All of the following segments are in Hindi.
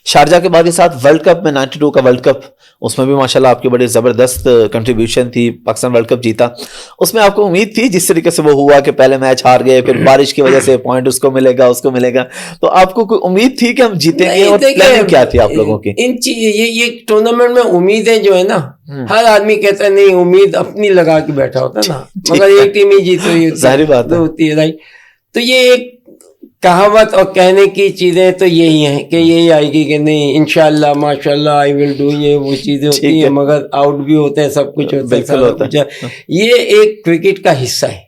शारजा के बाद ये साथ वर्ल्ड कप में 92 का वर्ल्ड कप, उसमें भी माशाल्लाह आपकी बड़ी जबरदस्त कंट्रीब्यूशन थी, पाकिस्तान वर्ल्ड कप जीता। उसमें आपको उम्मीद थी जिस तरीके से वो हुआ कि पहले मैच हार गए, फिर बारिश की वजह से पॉइंट उसको मिलेगा, तो आपको कोई उम्मीद थी कि हम जीतेंगे? और प्लानिंग क्या थी आप लोगों की? ये टूर्नामेंट में उम्मीदें जो है ना, हर आदमी कहता है नहीं, उम्मीद अपनी लगा के बैठा होता है ना, मगर एक टीम ही जीत रही होती है, राइट। तो ये एक कहावत और कहने की चीजें तो यही हैं कि यही आएगी कि नहीं इंशाल्लाह माशाल्लाह आई विल डू, ये वो चीजें होती हैं, मगर आउट भी होते हैं, सब कुछ होता है। ये एक क्रिकेट का हिस्सा है।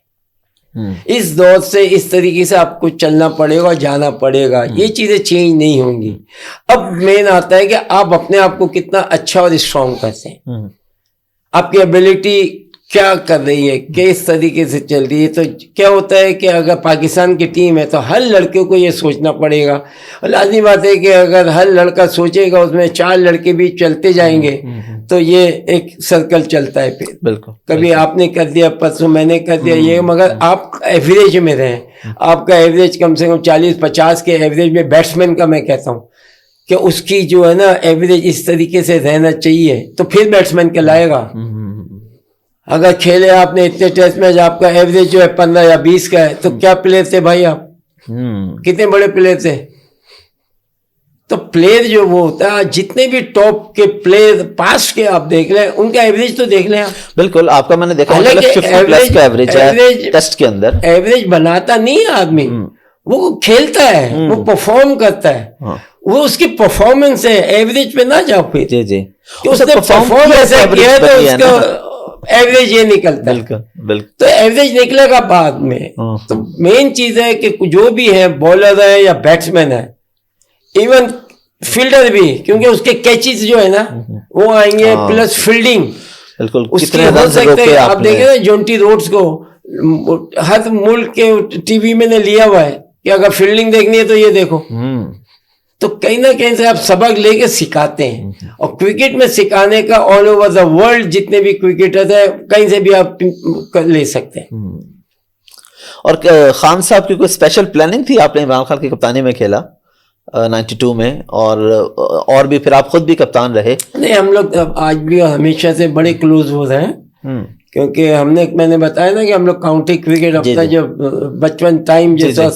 इस दौर से इस तरीके से आपको चलना पड़ेगा, जाना पड़ेगा, ये चीजें चेंज नहीं होंगी। अब मेन आता है कि आप अपने आप को कितना अच्छा और स्ट्रांग करते हैं, आपकी एबिलिटी क्या कर रही है, किस तरीके से चल रही है। तो क्या होता है कि अगर पाकिस्तान की टीम है तो हर लड़के को ये सोचना पड़ेगा, और लाजमी बात है कि अगर हर लड़का सोचेगा उसमें 4 लड़के भी चलते जाएंगे तो ये एक सर्कल चलता है। फिर बिल्कुल कभी आपने कर दिया, परसों मैंने कर दिया, ये मगर आप एवरेज में रहें। आपका एवरेज कम से कम 40-50 के एवरेज में, बैट्समैन का मैं कहता हूँ कि उसकी जो है ना एवरेज इस तरीके से रहना चाहिए, तो फिर बैट्समैन कहलाएगा। अगर खेले आपने इतने टेस्ट मैच, आपका एवरेज जो है 15 या 20 का है, तो क्या प्लेयर थे भाई आप? कितने बड़े प्लेयर थे। तो प्लेयर जो वो होता है, जितने भी टॉप के प्लेयर पास के आप देख लें, उनका एवरेज तो देख लें आप। बिल्कुल, आपका मैंने देखा एवरेज का एवरेज है टेस्ट के अंदर। एवरेज बनाता नहीं है आदमी, वो खेलता है, वो परफॉर्म करता है, वो उसकी परफॉर्मेंस है। एवरेज पे ना जाओ फिर, जी उसने परफॉर्म ऐसा किया तो उसका एवरेज ये निकलता है। बिल्कुल। तो एवरेज निकलेगा बाद में। तो मेन चीज है कि जो भी है, बॉलर है या बैट्समैन है, इवन फील्डर भी, क्योंकि उसके कैचेस जो है ना वो आएंगे, प्लस फील्डिंग बिल्कुल उसकी हो सकते हैं। आप देखें ना जोंटी रोड्स को, हर मुल्क के टीवी में ने लिया हुआ है कि अगर फील्डिंग देखनी है तो ये देखो। तो कहीं ना कहीं से आप सबक लेके सिखाते हैं, और क्रिकेट में सिखाने का ऑल ओवर द वर्ल्ड जितने भी क्रिकेटर है, कहीं से भी आप ले सकते हैं। और खान साहब की कोई स्पेशल प्लानिंग थी? आपने इमरान खान की कप्तानी में खेला 92 में, और भी फिर आप खुद भी कप्तान रहे। नहीं, हम लोग आज भी हमेशा से बड़े क्लोज हो रहे हैं, क्योंकि मैंने बताया ना कि हम लोग काउंटी क्रिकेट अपना जो बचपन टाइम जैसा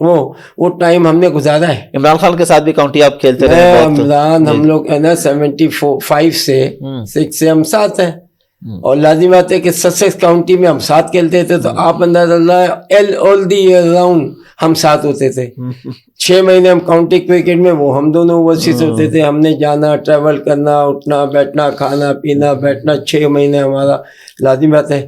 वो टाइम हमने गुजारा है। इमरान खान के साथ भी काउंटी आप खेलते रहे? इमरान हम लोग है ना 75 से 6 से हम साथ हैं, और लाजिम बात है कि ससेक्स काउंटी में हम साथ खेलते थे। तो आप अंदाजा ऑल दी ईयर राउंड हम साथ होते थे। 6 महीने हम काउंटी क्रिकेट में, वो हम दोनों ओवरसीज होते थे। हमने जाना, ट्रैवल करना, उठना बैठना, खाना पीना, बैठना, 6 महीने हमारा लाजिम बात है।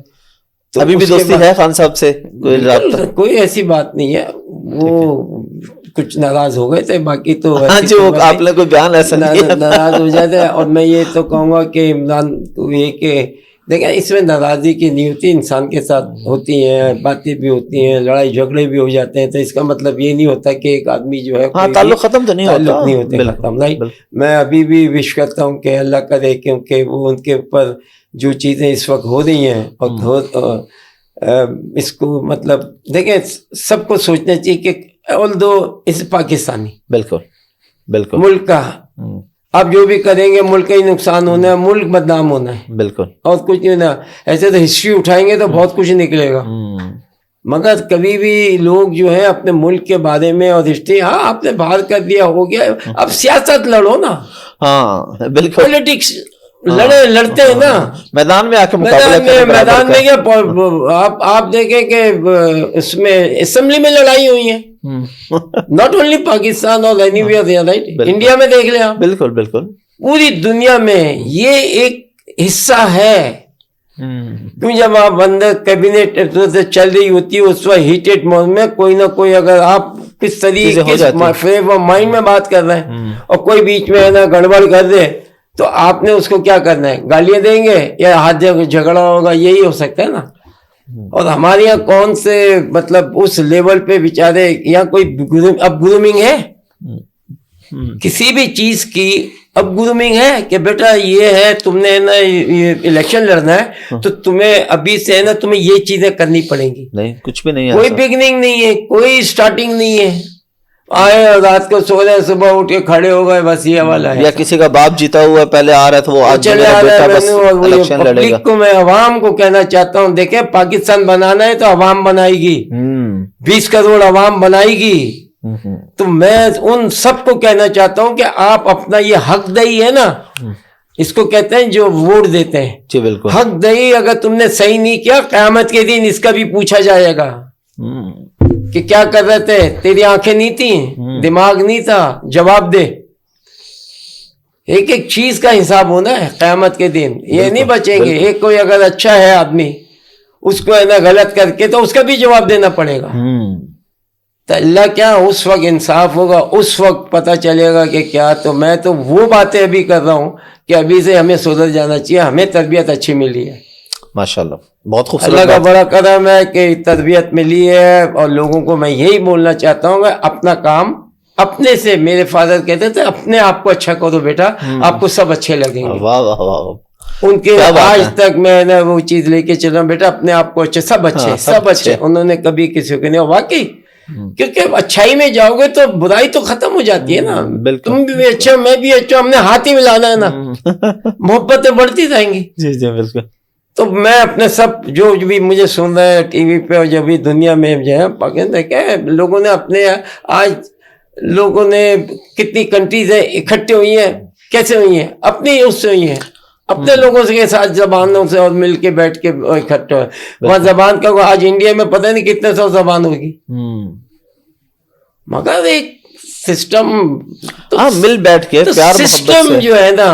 तो अभी भी दोस्ती है खान साहब से? कोई ऐसी बात नहीं है, वो कुछ नाराज हो गए थे, बाकी तो आपने कोई बयान ऐसा नाराज हो जाते। और मैं ये तो कहूँगा कि इमरान को ये कि देखें, इसमें नाराजगी की नहीं होती, इंसान के साथ होती हैं, बातें भी होती हैं, लड़ाई झगड़े भी हो जाते हैं। तो इसका मतलब ये नहीं होता कि एक आदमी जो है ताल्लुक खत्म तो नहीं होते खत्म। राइट, मैं अभी भी विश करता हूँ कि अल्लाह करे, क्योंकि वो उनके ऊपर जो चीज़ें इस वक्त हो रही हैं, और इसको मतलब देखें, सबको सोचना चाहिए कि ऑल दो इस पाकिस्तानी बिल्कुल मुल्क का, आप जो भी करेंगे मुल्क का ही नुकसान होना है, मुल्क बदनाम होना है, बिल्कुल, और कुछ नहीं ना। ऐसे तो हिस्ट्री उठाएंगे तो बहुत कुछ निकलेगा, मगर कभी भी लोग जो है अपने मुल्क के बारे में और हिस्ट्री, हाँ आपने बाहर कर दिया, हो गया, अब सियासत लड़ो ना। हाँ बिल्कुल, पॉलिटिक्स लड़ते हैं ना मैदान में आके, मैदान में क्या आप देखें कि इसमें असेंबली में लड़ाई हुई है, नॉट ओनली पाकिस्तान और एनीवेयर, राइट, इंडिया में देख लें आप। बिल्कुल, पूरी दुनिया में ये एक हिस्सा है। क्यों, जब आप अंदर कैबिनेट चल रही होती है, उस वक्त हीटेड मोड में कोई ना कोई, अगर आप किस तरीके से फ्रेम ऑफ माइंड में बात कर रहे हैं और कोई बीच में है ना गड़बड़ कर दे, तो आपने उसको क्या करना है, गालियां देंगे या हाथ झगड़ा होगा, यही हो सकता है ना। और हमारे यहाँ कौन से मतलब उस लेवल पे बेचारे, यहाँ कोई अब ग्रूमिंग है किसी भी चीज की, अब ग्रूमिंग है कि बेटा ये है, तुमने ना ये इलेक्शन लड़ना है तो तुम्हें अभी से है ना तुम्हें ये चीजें करनी पड़ेंगी। नहीं, कुछ भी नहीं है, कोई बिगनिंग नहीं है, कोई स्टार्टिंग नहीं है। आए और रात को सो रहे, सुबह उठ के खड़े हो गए, बस ये वाला है। या किसी का बाप जीता हुआ पहले आ रहा था, वो आज चले आ बेटा रहा बस है। इलेक्शन लड़ेगा। पब्लिक को मैं अवाम को कहना चाहता हूँ, देखे पाकिस्तान बनाना है तो अवाम बनाएगी, 20 करोड़ अवाम बनाएगी। तो मैं उन सबको कहना चाहता हूँ कि आप अपना ये हक दई है ना, इसको कहते हैं जो वोट देते हैं, जी बिल्कुल, हक दई अगर तुमने सही नहीं किया, क़यामत के दिन इसका भी पूछा जाएगा कि क्या कर रहे थे, तेरी आंखें नहीं थी, दिमाग नहीं था, जवाब दे। एक एक चीज का हिसाब होना है क़यामत के दिन, ये नहीं बचेंगे। एक कोई अगर अच्छा है आदमी, उसको है ना गलत करके, तो उसका भी जवाब देना पड़ेगा। तो अल्लाह क्या, उस वक्त इंसाफ होगा, उस वक्त पता चलेगा कि क्या। तो मैं तो वो बातें अभी कर रहा हूँ कि अभी से हमें सुधर जाना चाहिए, हमें तरबियत अच्छी मिली है माशाल्लाह, बहुत खूबसूरत। अल्लाह का बड़ा करम है कि तरबियत मिली है। और लोगों को मैं यही बोलना चाहता हूँ कि अपना काम अपने से, मेरे फादर कहते थे अपने आप को अच्छा करो बेटा, आपको सब अच्छे लगेंगे। वाह वाह वाह, उनके आज तक मैं ना वो चीज लेके चल रहा हूँ, बेटा अपने आप को अच्छे, सब अच्छे, हाँ, सब अच्छे। उन्होंने कभी किसी को नहीं, वाकई क्योंकि अच्छाई में जाओगे तो बुराई तो खत्म हो जाती है ना। तुम भी अच्छा, मैं भी अच्छा, हमने हाथ ही मिलाना है ना, मोहब्बतें बढ़ती जाएंगी। जी जी बिल्कुल। तो मैं अपने सब जो भी मुझे सुन रहे हैं टीवी पे और जो भी दुनिया में जो है पाकिस्तान, क्या है, लोगों ने अपने, आज लोगों ने कितनी कंट्रीज है इकट्ठे हुई हैं, कैसे हुई हैं, अपनी उससे हुई हैं, अपने लोगों से के साथ, जबानों से और मिल के बैठ के इकट्ठे हुए। वहाँ जबान का आज इंडिया में पता नहीं कितने 100 जबान होगी, मगर एक सिस्टम तो, हाँ, मिल बैठ के तो प्यार सिस्टम जो है ना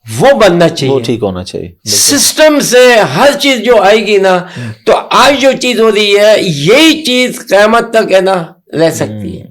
वो बनना चाहिए, वो ठीक होना चाहिए। सिस्टम से हर चीज जो आएगी ना, तो आज जो चीज हो रही है यही चीज क़यामत तक है ना रह सकती है।